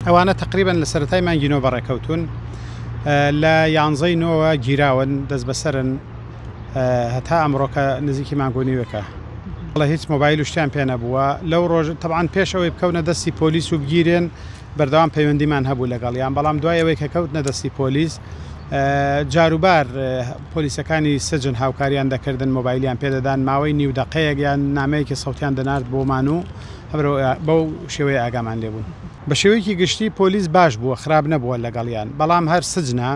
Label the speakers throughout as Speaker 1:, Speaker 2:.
Speaker 1: ئەوانە تقریبان لە سەرەتای مانگینەوە بەڕێکەوتون لە 11 گیراون دەست بەسەرن هەتا ئەمڕۆکە نزیکی مانگۆنیوەکە بەڵێ هیچ مۆبایل و شتیان پێ نەبووە لەو ڕۆژ تەبعاً پێشەوەی بکەونە دەستی پۆلیس و بگیرێن بەردەوام پەیوەندیمان هەبوو لەگەڵیان بەڵام دوای ئەوەی کە کەوتنە دەستی پۆلیس جاروبار پۆلیسەکانی سجن هاوکاریان دەکردن مۆبایلیان پێدەدان ماوەی نیو دقەیەک یان نامەیەکی سەوتیان دەنارد بۆمان و بەو شێوەیە ئاگامان لێبوون بە شێوەیەکی گشتی پۆلیس باش بووە خراپ نەبووە لەگەڵیان بەڵام هەر سجنە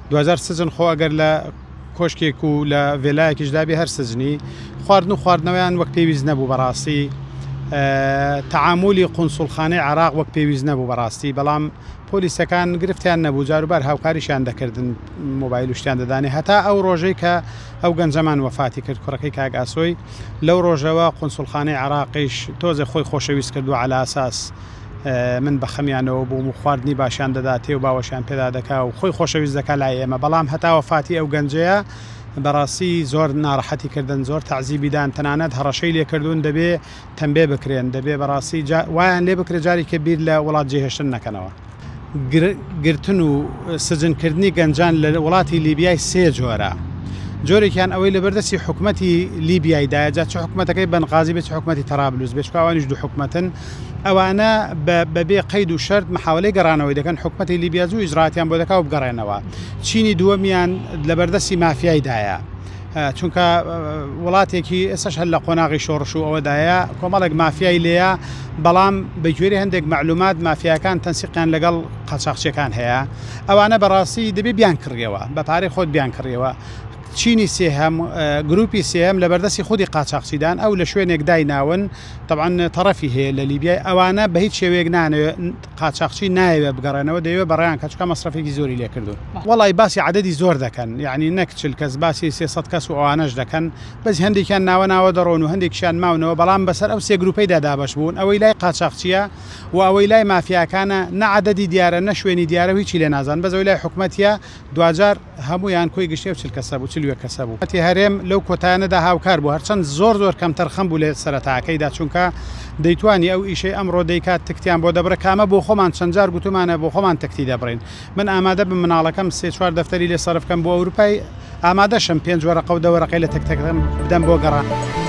Speaker 1: 2000 سجن خۆ ئەگەر لە کۆشکێک و لە وێلایەکیشدابی هەر سجنی خواردن و خواردنەوەیان وەک پێویست نەبوو بەڕاستی تعاملی قونسوڵخانەی عێراق وەک پێویست نەبوو بەڕاستی بەڵام پۆلیسەکان گرفتیان نەبوو جاروبار هاوکاریشیان دەکردن مۆبایل و شتیان دەدانێ هەتا ئەو ڕۆژەی کە ئەو گەنجەمان وەفاتی کرد کوڕەکەی کاک ئاسۆی لەو ڕۆژەوە قونسوڵخانەی عێراقیش تۆزە خۆی خۆشەویست کردو عەلا ئاساس من بە خەمیانەوە بووم و خواردنی باشیان دەداتێ و باوەشیان پێدا دەکا و خۆی خۆشەویست دەکا لای ئێمە بەڵام هەتا وەفاتی ئەو گەنجەیە بەڕاستی زۆر ناڕەحەتی کردن زۆر تعزیبیدان تەنانەت هەڕەشەی لێکردوون دەبێ تەمبێ بکرێن دەبێ بەڕاستی وایان لێ بکرێ جاری کە بیر لە وڵات جێهێشتن نەکەنەوە گرتن و سجنکردنی گەنجان لە وڵاتی لیبیای سێ جۆرە جۆرێکیان ئەوەی لە بەردەستی حکومەتی لیبیایدایە جا چ حکومەتەکەی بەنغازی بێت حکومەتی تەرابلوس بێت ئەوانیش دوو حکومەتن ئەوانە بەبێ قەید و شەرت محاولەی گەڕانەوەی دەکەن حکومەتی لیبیا و ئیجراتیان بۆ دەکا و بگەڕێنەوە چینی دووەمیان لە بەردەستی مافیایدایە چونکە وڵاتێکی ئێسش هەر لە قۆناغی شۆڕش و ئەوەدایە کۆمەڵێک مافیای لێیە بەڵام بەگوێری هەندێک معلومات مافیاکان تەنسیقیان لەگەڵ قاچاقچیەکان هەیە ئەوانە بەڕاستی دەبێ بیان کڕیەوە بە پارەی خۆت بیان کڕیەوە چینی سێهەم گروپی سێهەم لە بەردەستی خودی قاچاقچیدان ئەو لە شوێنێک دایناون طبعاً تەرەفی هەیە لە لیبیای ئەوانە بە هیچ شێوەیەک نانەوێت قاچاقچی نایەوێت بگەڕێنەوە دەیەوێت بەڕێیان کە چکە مەسرفێکی زۆری لێ کردوون وەڵی باسی عەدەدی زۆر دەکەن یعنی نەک 40 کەس باسی 300 کەس و ئەوانەش دەکەن بەس هەندێکیان ناوە دەڕۆن و هەندێکیان ماونەوە بەڵام بەسەر ئەو سێ گروپەیدا دابەش بوون ئەوەی لای قاچاقچیە و ئەوەی لای مافیاکانە نە عەدەدی دیارە نە شوێنی دیارە هیچی لێ نازان بەزەوەی لای حکومەتیە دوجار هەمویان کۆی گشتێ و 40 کەسە بوو 40 کەسە بوو هەرێم لەو کۆتایانەدا هاوکار بوو هەرچەند زۆر کەمتەر خەم بوو لێ سەرەتاکەیدا چونکە دەیتوانی ئەو ئیشەی ئەمڕۆ دەیکات تکتیان بۆ دەبڕە کامە بۆ خۆمان چەند جار گوتومانە بۆ خۆمان تکتی دەبڕین من ئامادە بم مناڵەکەم 3-4 دەفتەری لێ سەرفکەم بۆ ئەوروپای ئامادەشم 5 وەرەقە و 10 وەرەقەی لە تکتەکەم بدەم بۆ گەڕان